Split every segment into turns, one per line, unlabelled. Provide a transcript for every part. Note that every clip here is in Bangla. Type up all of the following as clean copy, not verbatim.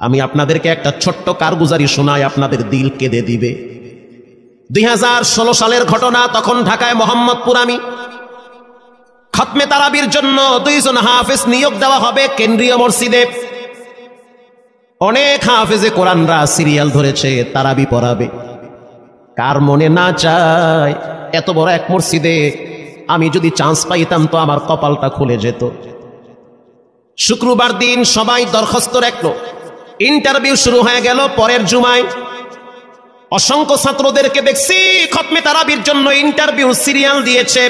আমি আপনাদেরকে একটা ছোট্ট কারগুজারি শোনাই, আপনাদের দিল কেঁদে দিবে। 2016 সালের ঘটনা। তখন ঢাকায় মোহাম্মদপুর আমি খতমে তারাবির জন্য 2 জন হাফেজ নিয়োগ দেওয়া হবে কেন্দ্রীয় মসজিদে। অনেক হাফেজে কোরআনরা সিরিয়াল ধরেছে তারাবি পড়াবে। কার মনে না চায় এত বড় এক মসজিদে আমি যদি চান্স পাইতাম তো আমার কপালটা খুলে যেত। শুক্রবার দিন সবাই দরখাস্ত রাখলো, ইন্টারভিউ শুরু হয়ে গেল। পরের জুমায় অসংখ্য ছাত্রদেরকে দেখছি খতমে তারাবির জন্য ইন্টারভিউ সিরিয়াল দিয়েছে।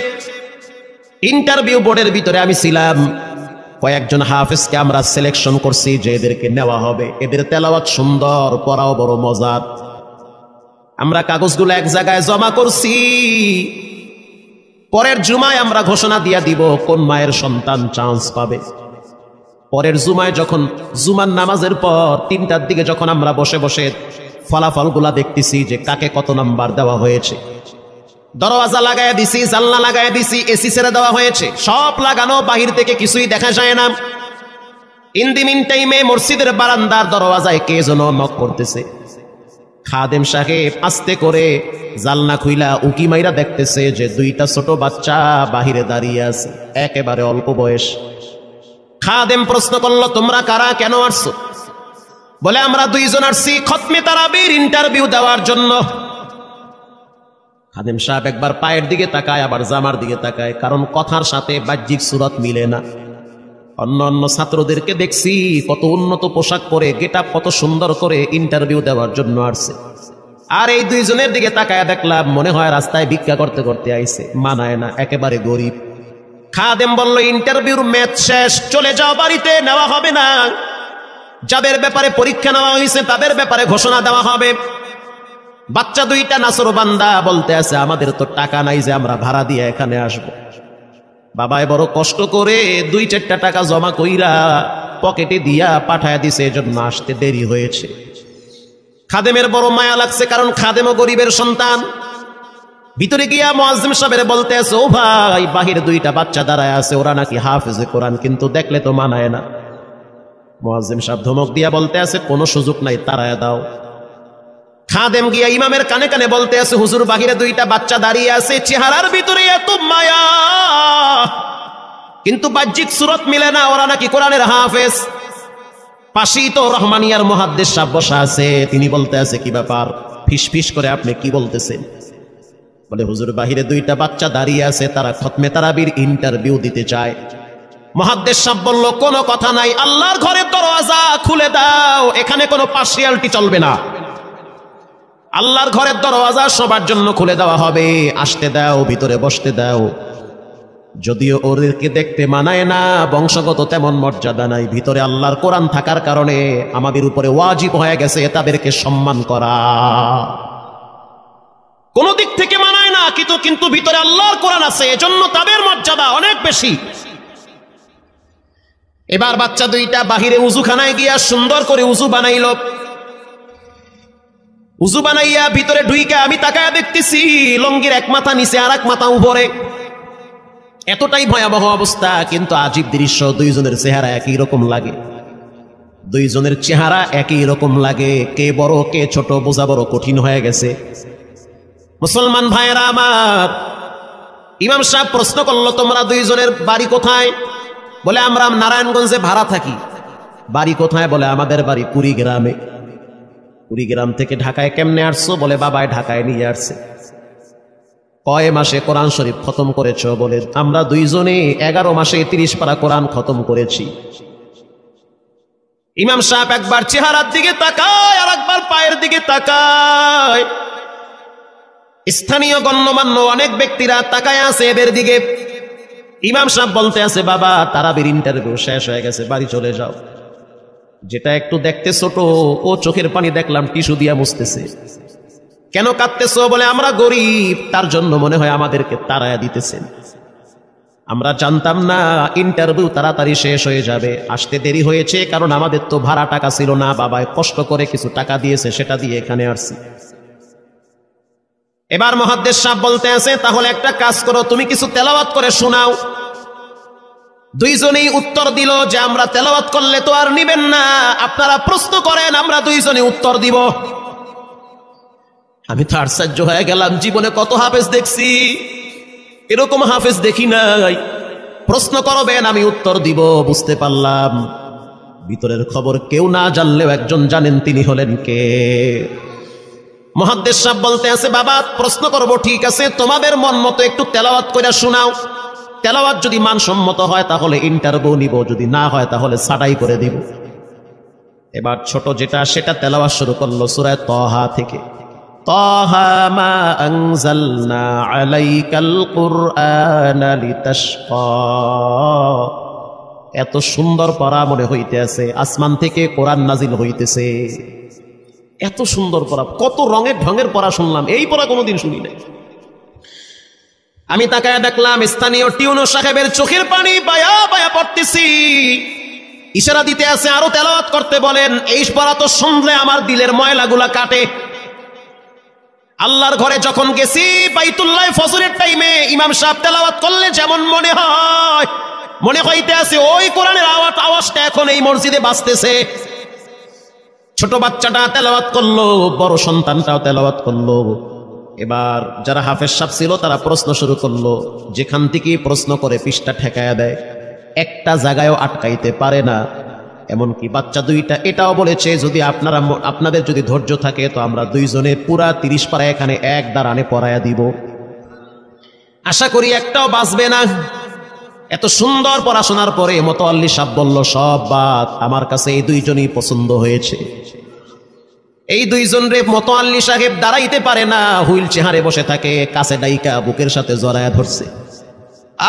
ইন্টারভিউ বোর্ডের ভিতরে আমি ছিলাম। কয়েকজন হাফেজকে আমরা সিলেকশন করছি যে এদেরকে নেওয়া হবে। এদের তেলাওয়াত সুন্দর, পড়াও বড় মজার। আমরা কাগজগুলো এক জায়গায় জমা করছি। পরের জুমায় আমরা ঘোষণা দিয়ে দিব কোন মায়ের সন্তান চান্স পাবে। পরের জুমায় যখন জুমার নামাজের পর 3টার দিকে যখন আমরা বসে বসে ফলাফলগুলা দেখতেছি যে কাকে কত নাম্বার দেওয়া হয়েছে, দরওয়াজা লাগায় দিছি, জানলা লাগায় দিছি, এসি ছেড়ে দেওয়া হয়েছে, সব লাগানো, বাহির থেকে কিছুই দেখা যায় না। ইন দি মিন টাইমে মসজিদের বারান্দার দরওয়াজায় কে যেন নক করতেছে। খাদেম সাহেব আস্তে করে জালনা খুইলা উকি মাইরা দেখতেছে যে 2টা ছোট বাচ্চা বাহিরে দাঁড়িয়ে আছে, একেবারে অল্প বয়স। খাদেম প্রশ্ন করলো, তোমরা কারা, কেন আসছো? বলে আমরা 2 জন আসছি খতমে তারাবির ইন্টারভিউ দেওয়ার জন্য। খাদেম সাহেব একবার পায়ের দিকে তাকায়, আবার জামার দিকে তাকায়, কারণ কথার সাথে বাহ্যিক সুরত মিলে না। অন্য অন্য ছাত্রদেরকে দেখছি কত উন্নত পোশাক পরে, গেটআপ কত সুন্দর করে ইন্টারভিউ দেওয়ার জন্য আসছে। আর এই 2 জনের দিকে তাকায় দেখলাম মনে হয় রাস্তায় ভিক্ষা করতে করতে আইছে, মানায় না, একেবারে গরিব। খাদেম বলল, ইন্টারভিউর ম্যাচ শেষ, চলে যাও বাড়িতে, নেওয়া হবে না। যাদের ব্যাপারে পরীক্ষা নেওয়া হয়েছে তাদের ব্যাপারে ঘোষণা দেওয়া হবে। বাচ্চা 2টা নাসরবান্দা বলতে আছে আমাদের তো টাকা নাই যে আমরা ভাড়া দিয়ে এখানে আসব। বাবায় বড় কষ্ট করে 2-4টা টাকা জমা কইরা পকেটে দিয়া পাঠায় দিছে, এজন্য আসতে দেরি হয়েছে। খাদেমের বড় মায়া লাগছে, কারণ খাদেমও গরিবের সন্তান। ভিতরে গিয়া মুয়াজ্জিম সাহেবের বলতে আছে, ও ভাই, বাহিরে 2টা বাচ্চা দাঁড়ায় আছে, ওরা নাকি হাফেজে কোরআন, কিন্তু দেখলে তো মানায় না। মুয়াজ্জিম সাহেব ধমক দিয়া বলতে আছে, কোনো সুযোগ নাই, তাড়ায় দাও। খাদেম গিয়া ইমামের কানে কানে বলতে আছে, হুজুর, বাহিরে 2টা বাচ্চা দাঁড়িয়ে আছে, চেহারার ভিতরে এত মায়া, কিন্তু বাহ্যিক সুরত মিলে না, ওরা নাকি কোরআনের হাফেজ। পাশেই তো রহমানিয়ার মুহাদ্দিস সাহেব বসা আছে, তিনি বলতে আছে, কি ব্যাপার, ফিস ফিস করে আপনি কি বলতেছেন? বলে, হুজুর, বাহিরে 2টা বাচ্চা দাঁড়িয়ে আছে, তারা খতমে তারাবির ইন্টারভিউ দিতে চায়। মুহাদ্দিস সাহেব বলল, কোনো কথা নাই, আল্লাহর ঘরের দরওয়াজা খুলে দাও, এখানে কোনো পার্সিয়ালিটি চলবে না। আল্লাহর ঘরের দরওয়াজা সবার জন্য খুলে দেওয়া হবে, আসতে দাও, ভিতরে বসতে দাও। যদিও ওদেরকে দেখতে মানায় না, বংশগত তেমন মর্যাদা নাই, ভিতরে আল্লাহর কোরআন থাকার কারণে আমাদের উপরে ওয়াজিব হয়ে গেছে তাদেরকে সম্মান করা। কোন দিক থেকে মানায় না, কিন্তু ভিতরে আল্লাহর কোরআন আছে, এজন্য তাদের মর্যাদা অনেক বেশি। এবার বাচ্চা 2টা বাহিরে উজুখানায় গিয়া সুন্দর করে উজু বানাইল। উজু বানাইয়া ভিতরে ঢুইকা আমি তাকায়া দেখতেছি লঙ্গির এক মাথা নিচে আর এক মাথা উপরে, এতটাই ভয়াবহ অবস্থা। কিন্তু আজীব দৃশ্য, 2 জনের চেহারা একই রকম লাগে। 2 জনের চেহারা একই রকম লাগে, কে বড় কে ছোট বোঝা বড় কঠিন হয়ে গেছে। মুসলমান ভাইয়েরা আমার, ইমাম সাহেব প্রশ্ন করলো, তোমরা 2 জনের বাড়ি কোথায়? বলে, আমরা নারায়ণগঞ্জে ভাড়া থাকি। বাড়ি কোথায়? বলে, আমাদের বাড়ি কুড়িগ্রামে। কুড়িগ্রাম থেকে ঢাকায় কেমনে আসছো? বলে, বাবায় ঢাকায় নিয়ে আসছে। কয় মাসে কোরআন শরীফ খতম করেছ? বলে, আমরা 2 জনে 11 মাসে 30 পারা কোরআন খতম করেছি। ইমাম সাহেব একবার চেহারার দিকে তাকায় আর একবার পায়ের দিকে তাকায়। স্থানীয় গণ্যমান্য অনেক ব্যক্তিরা তাকায় আছে এদের দিকে। ইমাম সাহেব বলতে আছে, বাবা, তারাবির ইন্টারভিউ শেষ হয়ে গেছে, বাড়ি চলে যাও। যেটা একটু দেখতে ছোট, ও চোখের পানি দেখলাম টিস্যু দিয়া মুছতেছে। কেন কাঁদতেছো? বলে, আমরা গরিব, তার জন্য মনে হয় আমাদেরকে তাড়ায়া দিতেছেন। আমরা জানতাম না ইন্টারভিউ তাড়াতাড়ি শেষ হয়ে যাবে, আসতে দেরি হয়েছে, কারণ আমাদের তো ভাড়া টাকা ছিল না, বাবায় কষ্ট করে কিছু টাকা দিয়েছে, সেটা দিয়ে এখানে আসছি। এবার মুহাদ্দিস সাহেব বলতে আছে, তাহলে একটা কাজ করো, তুমি কিছু তেলাওয়াত করে শোনাও। দুইজনেই উত্তর দিল যে আমরা তেলাওয়াত করলে তো আর নিবেন না, আপনারা প্রশ্ন করেন, আমরা দুইজনে উত্তর দিব। আমি তো আশ্চর্য হয়ে গেলাম, জীবনে কত হাফেজ দেখছি, এরকম হাফেজ দেখি নাই। প্রশ্ন করবেন, আমি উত্তর দিব। বুঝতে পারলাম ভিতরের খবর কেউ না জানলেও একজন জানেন, তিনি হলেন কে? মুহাদ্দিস সাহেব বলতে আছে, বাবা প্রশ্ন করব ঠিক আছে, তোমাদের মন মতো একটু তেলাওয়াত করে শোনাও। তেলাওয়াত যদি মানসম্মত হয় তাহলে ইন্টারভিউ নিব, যদি না হয় তাহলে ছাঁটাই করে দিব। এবার ছোট যেটা সেটা তেলাওয়াত শুরু করলো সূরা তাহা থেকে। তাহা মা আনজালনা আলাইকাল কুরআনা লিতাশকা। এত সুন্দর পড়া মনে হইতে আছে, আসমান থেকে কোরআন নাজিল হইতেছে। এত সুন্দর পড়া, কত রঙের ঢঙের পড়া শুনলাম, এই পড়া কোনোদিন শুনি নাই। আমি তাকায় দেখলাম স্থানীয় টিউনো সাহেবের চোখের পানি বায়া বায়া পড়তেছি, ইশারা দিতে আছে আরো তেলাওয়াত করতে বলেন। এই পড়া তো শুনলে আমার দিলের ময়লাগুলা কাটে। আল্লাহর ঘরে যখন গেছি বাইতুল্লাহ ফজরের টাইমে ইমাম সাহেব তেলাওয়াত করলে যেমন মনে হয়, মনে হইতে আছে ওই কোরআনের আওয়াজটা এখন এই মসজিদে বাজতেছে। ছোট বাচ্চাটা তেলাওয়াত করলো, বড় সন্তানটাও তেলাওয়াত করলো। এবার যারা হাফেজ সাহেব ছিল তারা প্রশ্ন শুরু করলো, যেখান থেকে প্রশ্ন করে পৃষ্ঠা ঠেকায়া দেয়, একটা জায়গায়ও আটকাইতে পারে না। এমনকি বাচ্চা দুইটা এটাও বলেছে, যদি আপনাদের যদি ধৈর্য থাকে তো আমরা দুইজনে পুরা 30 পারা এখানে এক দাঁড়ানে পড়ায়া দিব। আশা করি একটাও বাঁচবে না। এত সুন্দর পড়াশোনার পরে মোতাল্লি সাহেব বলল, সব বাদ, আমার কাছে এই দুইজনই পছন্দ হয়েছে। এই দুইজন রে মোতাল্লি সাহেব দাঁড়াইতে পারে না, হুইল চেহারে বসে থাকে, কাছে ডাইকা বুকের সাথে জড়ায়া ধরছে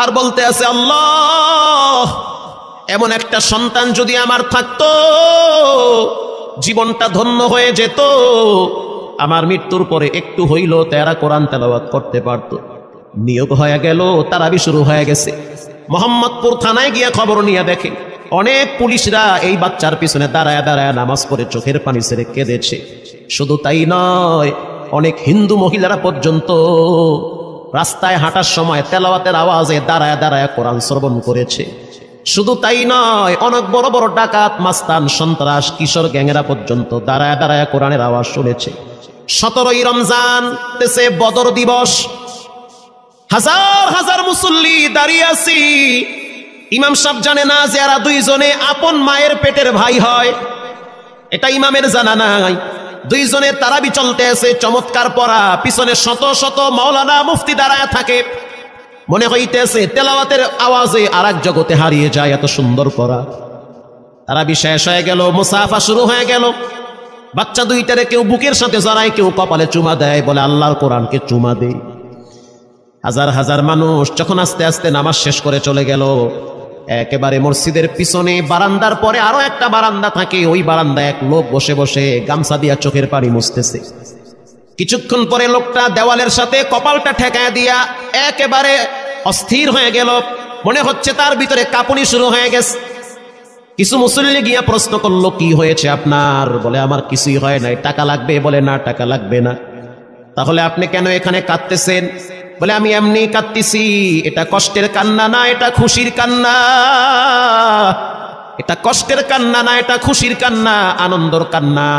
আর বলতে আছে, আল্লাহ এমন একটা সন্তান যদি আমার থাকতো, জীবনটা ধন্য হয়ে যেত। আমার মৃত্যুর পরে একটু হইল তারা কোরআন তেলাওয়াত করতে পারত। নিয়োগ হয়ে গেল, তারাবি শুরু হয়ে গেছে। মোহাম্মদপুর থানায় গিয়ে খবর নিয়ে দেখে অনেক পুলিশরা এই বাচ্চার পিছনে দাঁড়ায় দাঁড়ায় নামাজ পড়ে চোখের পানি ছেড়ে কেঁদেছে। শুধু তাই নয়, অনেক হিন্দু মহিলারা পর্যন্ত রাস্তায় হাঁটার সময় তেলাওয়াতের আওয়াজে দাঁড়ায় দাঁড়ায় কোরআন শ্রবণ করেছে। শুধু তাই নয়, অনেক বড় বড় ডাকাত, মাস্তান, সন্ত্রাস, কিশোর গ্যাংরা পর্যন্ত দাঁড়ায় দাঁড়ায় কোরআনের আওয়াজ শুনেছে। 17ই রমজান দেশে বদর দিবস, হাজার হাজার মুসল্লি দাঁড়িয়ে আছি। ইমাম সাহেব জানে না যে এরা দুইজনে আপন মায়ের পেটের ভাই হয়, এটা ইমামের জানা নাই। দুইজনে তারাবি চলতে আছে, চমৎকার পড়া, পিছনে শত শত মাওলানা মুফতি দাঁড়ায় থাকে। মনে হইতেছে তেলাওয়াতের আওয়াজে আর এক জগতে হারিয়ে যায়, এত সুন্দর পড়া। তারাবি শেষ হয়ে গেল, মুসাফা শুরু হয়ে গেল। বাচ্চা দুইটারে কেউ বুকের সাথে জড়ায়, কেউ কপালে চুমা দেয়, বলে আল্লাহর কোরআনকে চুমা দেয়। হাজার হাজার মানুষ যখন আস্তে আস্তে নামাজ শেষ করে চলে গেল, একেবারে মসজিদের পিছনে বারান্দার পরে আরো একটা বারান্দা থাকে, ওই বারান্দায় এক লোক বসে বসে গামছা দিয়া চোখের পানি মুছতেছে। কিছুক্ষণ পরে লোকটা দেওয়ালের সাথে কপালটা ঠেকায় দিয়া একেবারে অস্থির হয়ে গেল, মনে হচ্ছে তার ভিতরে কাঁপুনি শুরু হয়ে গেছে। কিছু মুসল্লি গিয়া প্রশ্ন করলো, কি হয়েছে আপনার? বলে আমার কিছুই হয় নাই। টাকা লাগবে? বলে না, টাকা লাগবে না। তাহলে আপনি কেন এখানে কাঁদতেছেন? বলে আমি এমনি কাঁদতেছি। এটা কষ্টের কান্না না, এটা খুশির কান্না। এটা কষ্টের কান্না না, এটা খুশির কান্না, আনন্দর কান্না।